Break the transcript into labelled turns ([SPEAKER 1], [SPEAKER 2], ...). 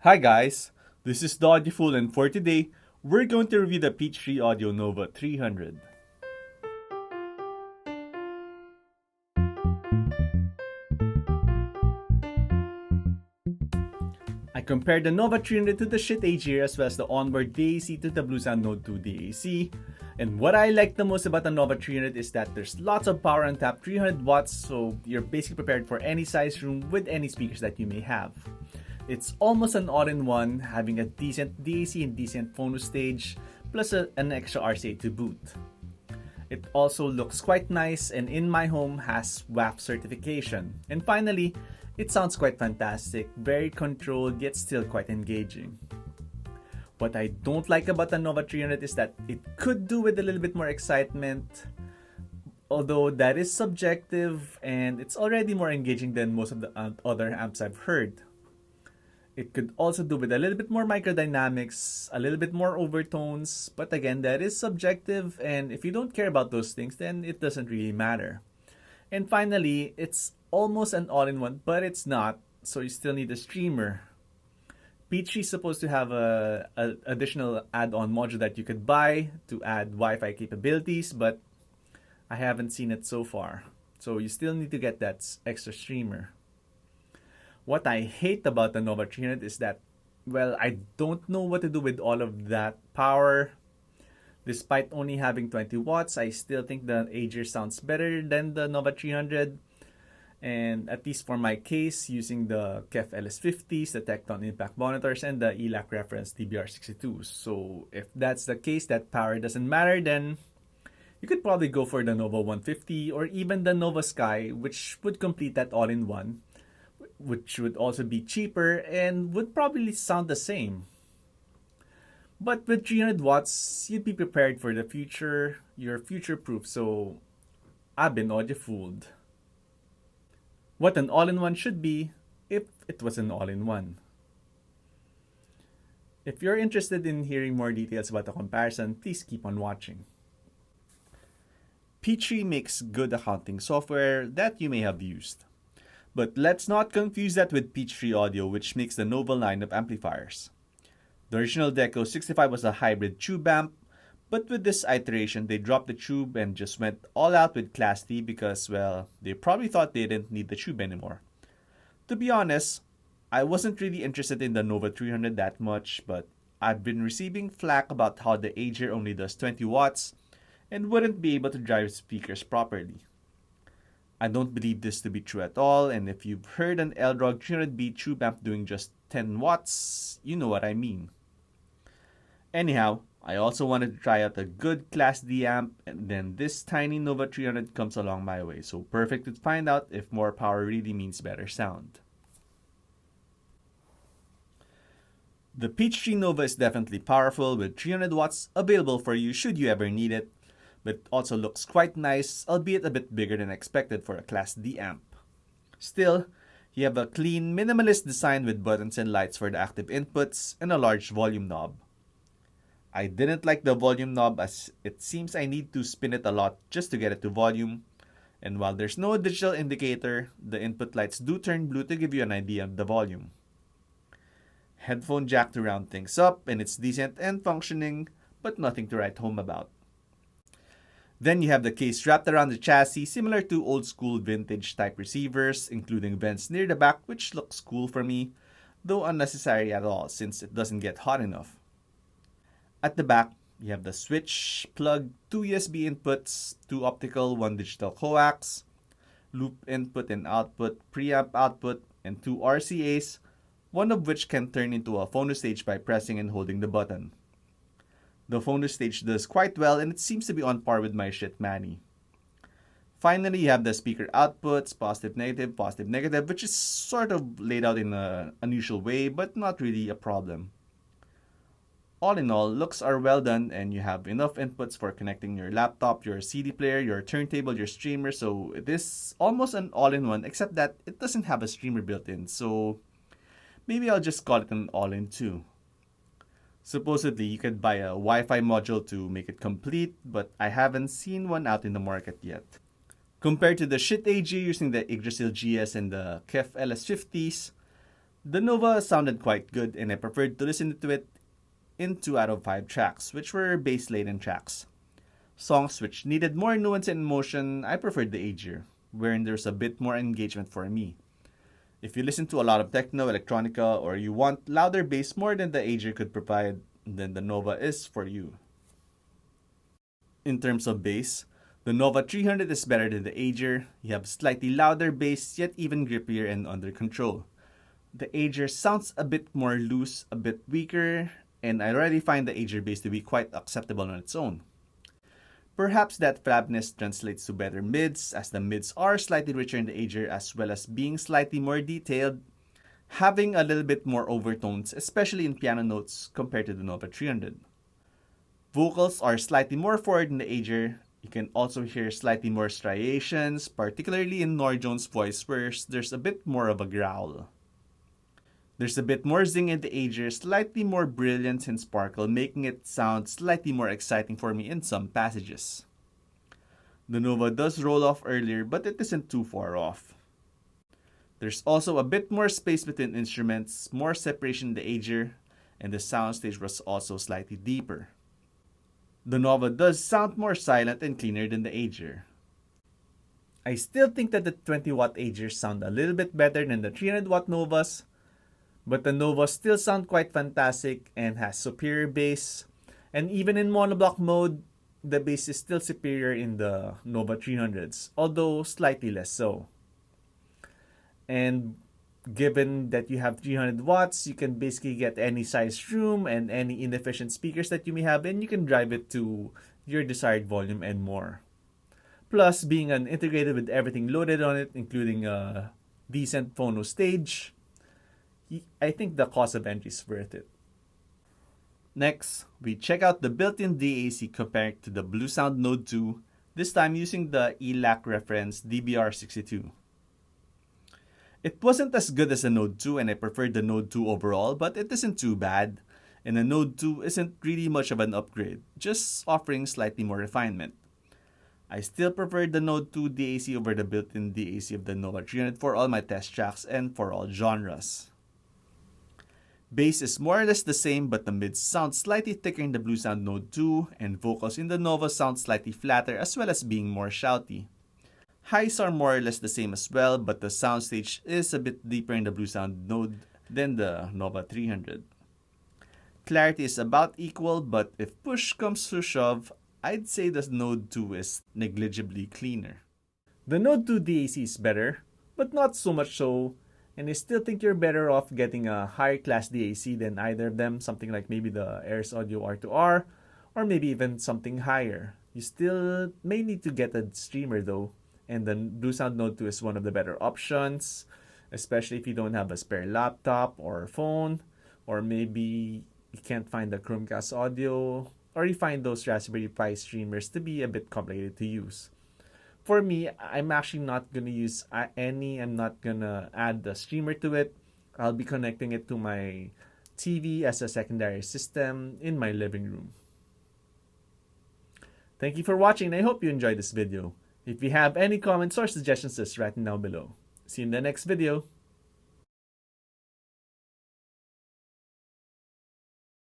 [SPEAKER 1] Hi guys, this is the Audiofool, and for today, we're going to review the Peachtree Audio Nova 300. I compared the Nova 300 to the Schiit Aegir as well as the onboard DAC to the Bluesound Node 2 DAC. And what I like the most about the Nova 300 is that there's lots of power on tap, 300 watts, so you're basically prepared for any size room with any speakers that you may have. It's almost an all-in-one, having a decent DAC and decent phono stage, plus an extra RCA to boot. It also looks quite nice and in my home has WAF certification. And finally, it sounds quite fantastic, very controlled yet still quite engaging. What I don't like about the Nova 300 is that it could do with a little bit more excitement, although that is subjective and it's already more engaging than most of the other amps I've heard. It could also do with a little bit more microdynamics, a little bit more overtones, but again, that is subjective, and if you don't care about those things, then it doesn't really matter. And finally, it's almost an all-in-one, but it's not, so you still need a streamer. Peachtree is supposed to have a additional add-on module that you could buy to add Wi-Fi capabilities, but I haven't seen it so far. So you still need to get that extra streamer. What I hate about the Nova 300 is that, well, I don't know what to do with all of that power. Despite only having 20 watts, I still think the Aegir sounds better than the Nova 300. And at least for my case, using the KEF LS50s, the Tecton impact monitors, and the ELAC reference DBR62s. So if that's the case, that power doesn't matter, then you could probably go for the Nova 150 or even the Nova Sky, which would complete that all-in-one, which would also be cheaper and would probably sound the same. But with 300 watts, you'd be prepared for the future. You're future-proof, so I've been audio-fooled. What an all-in-one should be if it was an all-in-one. If you're interested in hearing more details about the comparison, please keep on watching. Peachtree makes good accounting software that you may have used. But let's not confuse that with Peachtree Audio, which makes the Nova line of amplifiers. The original Deco 65 was a hybrid tube amp, but with this iteration, they dropped the tube and just went all out with Class D because, well, they probably thought they didn't need the tube anymore. To be honest, I wasn't really interested in the Nova 300 that much, but I've been receiving flack about how the Aegir only does 20 watts and wouldn't be able to drive speakers properly. I don't believe this to be true at all, and if you've heard an Eldrog 300B tube amp doing just 10 watts, you know what I mean. Anyhow, I also wanted to try out a good Class D amp, and then this tiny Nova 300 comes along my way, so perfect to find out if more power really means better sound. The Peachtree Nova is definitely powerful with 300 watts available for you should you ever need it, but also looks quite nice, albeit a bit bigger than expected for a Class D amp. Still, you have a clean, minimalist design with buttons and lights for the active inputs and a large volume knob. I didn't like the volume knob as it seems I need to spin it a lot just to get it to volume, and while there's no digital indicator, the input lights do turn blue to give you an idea of the volume. Headphone jack to round things up, and it's decent and functioning, but nothing to write home about. Then you have the case wrapped around the chassis similar to old school vintage type receivers, including vents near the back, which looks cool for me, though unnecessary at all since it doesn't get hot enough. At the back, you have the switch, plug, 2 USB inputs, 2 optical, 1 digital coax, loop input and output, preamp output, and 2 RCAs, one of which can turn into a phono stage by pressing and holding the button. The phono stage does quite well and it seems to be on par with my Schiit Mani. Finally, you have the speaker outputs, positive, negative, which is sort of laid out in an unusual way, but not really a problem. All in all, looks are well done and you have enough inputs for connecting your laptop, your CD player, your turntable, your streamer, so it is almost an all-in-one except that it doesn't have a streamer built in, so maybe I'll just call it an all-in-two. Supposedly, you could buy a Wi-Fi module to make it complete, but I haven't seen one out in the market yet. Compared to the Schiit Aegir using the Yggdrasil GS and the KEF LS50s, The Nova sounded quite good and I preferred to listen to it in 2 out of 5 tracks, which were bass-laden tracks. Songs which needed more nuance and emotion, I preferred the Aegir, wherein there's a bit more engagement for me. If you listen to a lot of techno, electronica, or you want louder bass more than the Aegir could provide, then the Nova is for you. In terms of bass, the Nova 300 is better than the Aegir. You have slightly louder bass, yet even grippier and under control. The Aegir sounds a bit more loose, a bit weaker, and I already find the Aegir bass to be quite acceptable on its own. Perhaps that flatness translates to better mids, as the mids are slightly richer in the Aegir as well as being slightly more detailed, having a little bit more overtones, especially in piano notes compared to the Nova 300. Vocals are slightly more forward in the Aegir. You can also hear slightly more striations, particularly in Nor Jones' voice where there's a bit more of a growl. There's a bit more zing in the Aegir, slightly more brilliance and sparkle, making it sound slightly more exciting for me in some passages. The Nova does roll off earlier, but it isn't too far off. There's also a bit more space between instruments, more separation in the Aegir, and the soundstage was also slightly deeper. The Nova does sound more silent and cleaner than the Aegir. I still think that the 20-watt Aegirs sound a little bit better than the 300-watt Novas, but the Novas still sound quite fantastic and has superior bass. And even in monoblock mode, the bass is still superior in the Nova 300s, although slightly less so. And given that you have 300 watts, you can basically get any size room and any inefficient speakers that you may have, and you can drive it to your desired volume and more. Plus, being integrated with everything loaded on it, including a decent phono stage, I think the cost of entry is worth it. Next, we check out the built-in DAC compared to the Bluesound Node 2, this time using the ELAC reference DBR62. It wasn't as good as the Node 2 and I preferred the Node 2 overall, but it isn't too bad, and the Node 2 isn't really much of an upgrade, just offering slightly more refinement. I still preferred the Node 2 DAC over the built-in DAC of the Nova 300 for all my test tracks and for all genres. Bass is more or less the same, but the mids sound slightly thicker in the Bluesound Node 2, and vocals in the Nova sound slightly flatter as well as being more shouty. Highs are more or less the same as well, but the soundstage is a bit deeper in the Bluesound Node than the Nova 300. Clarity is about equal, but if push comes to shove, I'd say the Node 2 is negligibly cleaner. The Node 2 DAC is better, but not so much so, and I still think you're better off getting a higher class DAC than either of them, something like maybe the Airs Audio R2R, or maybe even something higher. You still may need to get a streamer though, and the Bluesound Node 2 is one of the better options, especially if you don't have a spare laptop or phone, or maybe you can't find the Chromecast audio, or you find those Raspberry Pi streamers to be a bit complicated to use. For me, I'm actually not going to use any. I'm not going to add the streamer to it. I'll be connecting it to my TV as a secondary system in my living room. Thank you for watching and I hope you enjoyed this video. If you have any comments or suggestions, just write them down below. See you in the next video.